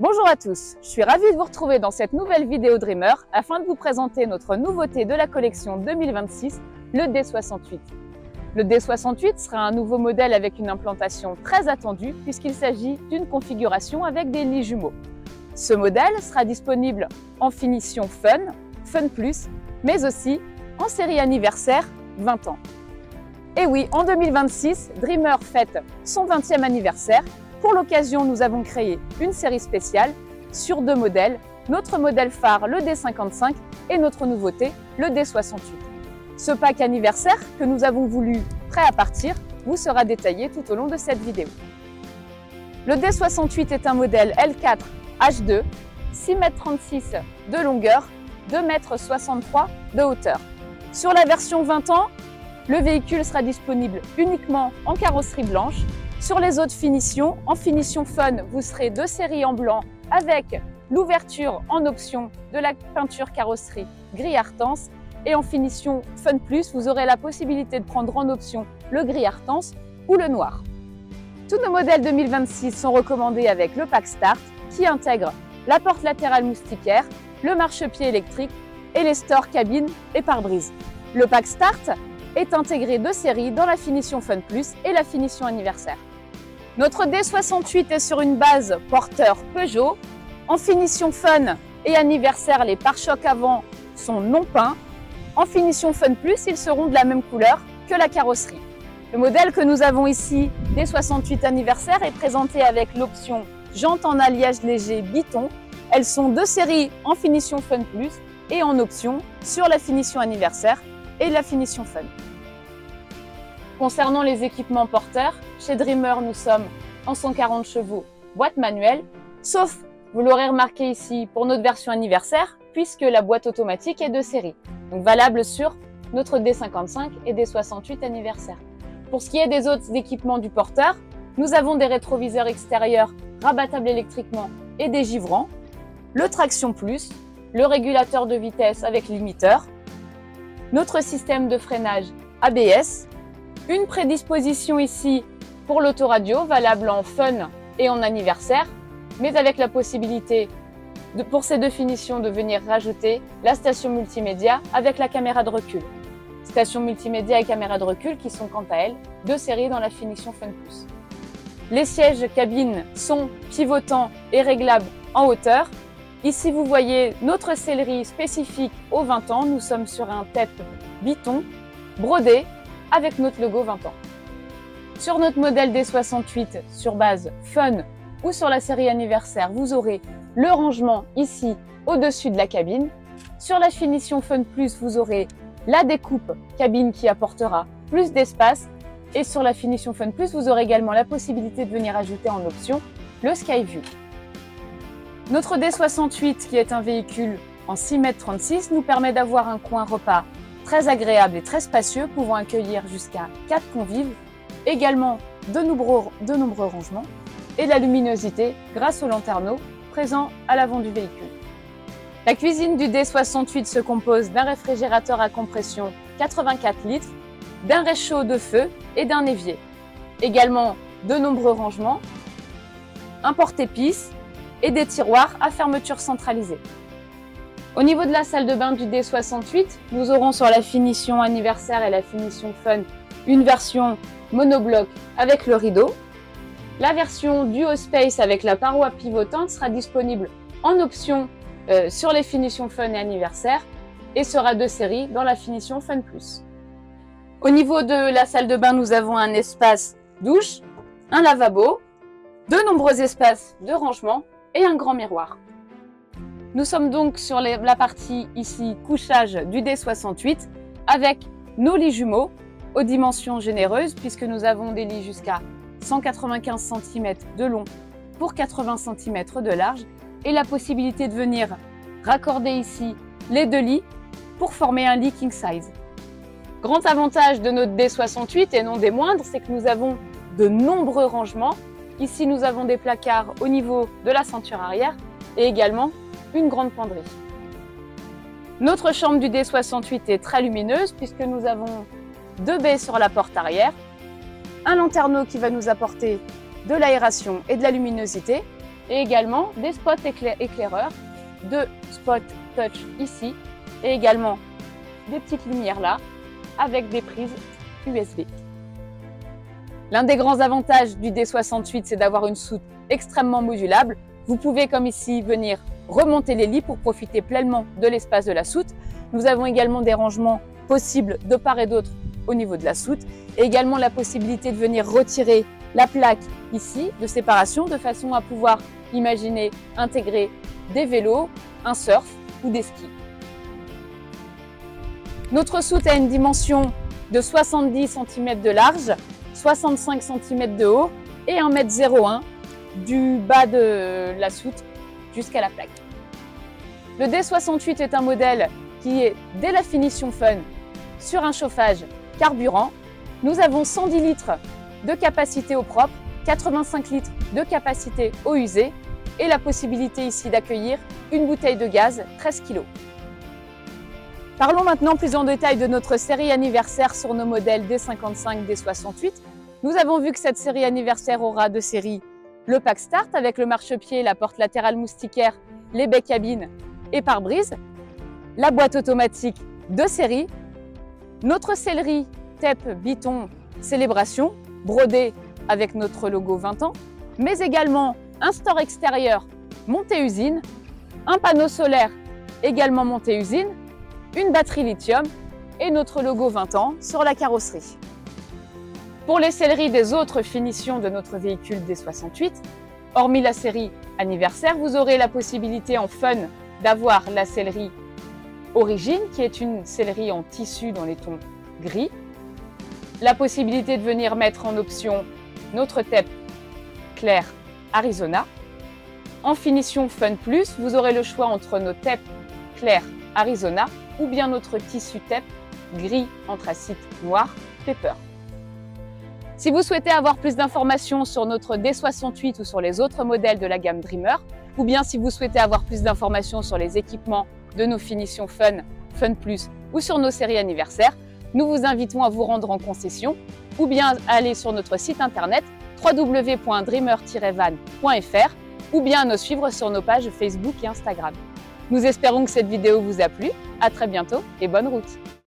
Bonjour à tous, je suis ravie de vous retrouver dans cette nouvelle vidéo Dreamer afin de vous présenter notre nouveauté de la collection 2026, le D68. Le D68 sera un nouveau modèle avec une implantation très attendue puisqu'il s'agit d'une configuration avec des lits jumeaux. Ce modèle sera disponible en finition Fun, Fun Plus, mais aussi en série anniversaire 20 ans. Et oui, en 2026, Dreamer fête son 20e anniversaire. Pour l'occasion, nous avons créé une série spéciale sur deux modèles, notre modèle phare, le D55, et notre nouveauté, le D68. Ce pack anniversaire que nous avons voulu prêt à partir vous sera détaillé tout au long de cette vidéo. Le D68 est un modèle L4 H2, 6,36 m de longueur, 2,63 m de hauteur. Sur la version 20 ans, le véhicule sera disponible uniquement en carrosserie blanche. Sur les autres finitions, en finition Fun, vous serez de série en blanc avec l'ouverture en option de la peinture carrosserie gris Artense. Et en finition Fun Plus, vous aurez la possibilité de prendre en option le gris Artense ou le noir. Tous nos modèles 2026 sont recommandés avec le pack Start qui intègre la porte latérale moustiquaire, le marchepied électrique et les stores cabine et pare-brise. Le pack Start est intégré de série dans la finition Fun Plus et la finition anniversaire. Notre D68 est sur une base porteur Peugeot. En finition Fun et anniversaire, les pare-chocs avant sont non peints. En finition Fun Plus, ils seront de la même couleur que la carrosserie. Le modèle que nous avons ici, D68 anniversaire, est présenté avec l'option jantes en alliage léger Biton. Elles sont de série en finition Fun Plus et en option sur la finition anniversaire et la finition Fun. Concernant les équipements porteurs, chez Dreamer, nous sommes en 140 chevaux, boîte manuelle, sauf, vous l'aurez remarqué ici, pour notre version anniversaire, puisque la boîte automatique est de série, donc valable sur notre D55 et D68 anniversaire. Pour ce qui est des autres équipements du porteur, nous avons des rétroviseurs extérieurs rabattables électriquement et des givrants, le traction plus, le régulateur de vitesse avec limiteur, notre système de freinage ABS, une prédisposition ici pour l'autoradio valable en Fun et en anniversaire, mais avec la possibilité pour ces deux finitions de venir rajouter la station multimédia avec la caméra de recul. Station multimédia et caméra de recul qui sont quant à elles de série dans la finition Fun Plus. Les sièges cabine sont pivotants et réglables en hauteur. Ici vous voyez notre sellerie spécifique aux 20 ans. Nous sommes sur un tête Biton brodé avec notre logo 20 ans. Sur notre modèle D68 sur base Fun ou sur la série anniversaire, vous aurez le rangement ici au-dessus de la cabine. Sur la finition Fun Plus, vous aurez la découpe cabine qui apportera plus d'espace. Et sur la finition Fun Plus, vous aurez également la possibilité de venir ajouter en option le Skyview. Notre D68, qui est un véhicule en 6,36 m, nous permet d'avoir un coin repas très agréable et très spacieux, pouvant accueillir jusqu'à 4 convives, également de nombreux rangements et de la luminosité grâce aux lanterneaux présents à l'avant du véhicule. La cuisine du D68 se compose d'un réfrigérateur à compression 84 litres, d'un réchaud de feu et d'un évier. Également de nombreux rangements, un porte-épices et des tiroirs à fermeture centralisée. Au niveau de la salle de bain du D68, nous aurons sur la finition anniversaire et la finition Fun une version monobloc avec le rideau. La version Duo Space avec la paroi pivotante sera disponible en option sur les finitions Fun et anniversaire et sera de série dans la finition Fun Plus. Au niveau de la salle de bain, nous avons un espace douche, un lavabo, de nombreux espaces de rangement et un grand miroir. Nous sommes donc sur la partie ici couchage du D68 avec nos lits jumeaux aux dimensions généreuses puisque nous avons des lits jusqu'à 195 cm de long pour 80 cm de large et la possibilité de venir raccorder ici les deux lits pour former un lit king size. Grand avantage de notre D68 et non des moindres, c'est que nous avons de nombreux rangements. Ici, nous avons des placards au niveau de la ceinture arrière et également une grande penderie. Notre chambre du D68 est très lumineuse puisque nous avons deux baies sur la porte arrière, un lanterneau qui va nous apporter de l'aération et de la luminosité, et également des spots éclaireurs, 2 spots touch ici et également des petites lumières là avec des prises USB. L'un des grands avantages du D68, c'est d'avoir une soute extrêmement modulable. Vous pouvez, comme ici, venir remonter les lits pour profiter pleinement de l'espace de la soute. Nous avons également des rangements possibles de part et d'autre au niveau de la soute et également la possibilité de venir retirer la plaque ici de séparation de façon à pouvoir imaginer intégrer des vélos, un surf ou des skis. Notre soute a une dimension de 70 cm de large, 65 cm de haut et 1,01 m du bas de la soute jusqu'à la plaque. Le D68 est un modèle qui est dès la finition fun sur un chauffage carburant. Nous avons 110 litres de capacité eau propre, 85 litres de capacité eau usée et la possibilité ici d'accueillir une bouteille de gaz 13 kg. Parlons maintenant plus en détail de notre série anniversaire sur nos modèles D55, D68. Nous avons vu que cette série anniversaire aura de série le pack start avec le marchepied, la porte latérale moustiquaire, les baies cabines et pare-brise, la boîte automatique de série, notre sellerie TEP Biton Célébration brodée avec notre logo 20 ans, mais également un store extérieur monté usine, un panneau solaire également monté usine, une batterie lithium et notre logo 20 ans sur la carrosserie. Pour les selleries des autres finitions de notre véhicule D68, hormis la série anniversaire, vous aurez la possibilité en fun d'avoir la sellerie Origine, qui est une sellerie en tissu dans les tons gris. La possibilité de venir mettre en option notre TEP Clair Arizona. En finition Fun Plus, vous aurez le choix entre nos TEP Clair Arizona ou bien notre tissu TEP gris anthracite noir Pepper. Si vous souhaitez avoir plus d'informations sur notre D68 ou sur les autres modèles de la gamme Dreamer, ou bien si vous souhaitez avoir plus d'informations sur les équipements de nos finitions Fun, Fun Plus ou sur nos séries anniversaires, nous vous invitons à vous rendre en concession ou bien aller sur notre site internet www.dreamer-van.fr ou bien à nous suivre sur nos pages Facebook et Instagram. Nous espérons que cette vidéo vous a plu. À très bientôt et bonne route!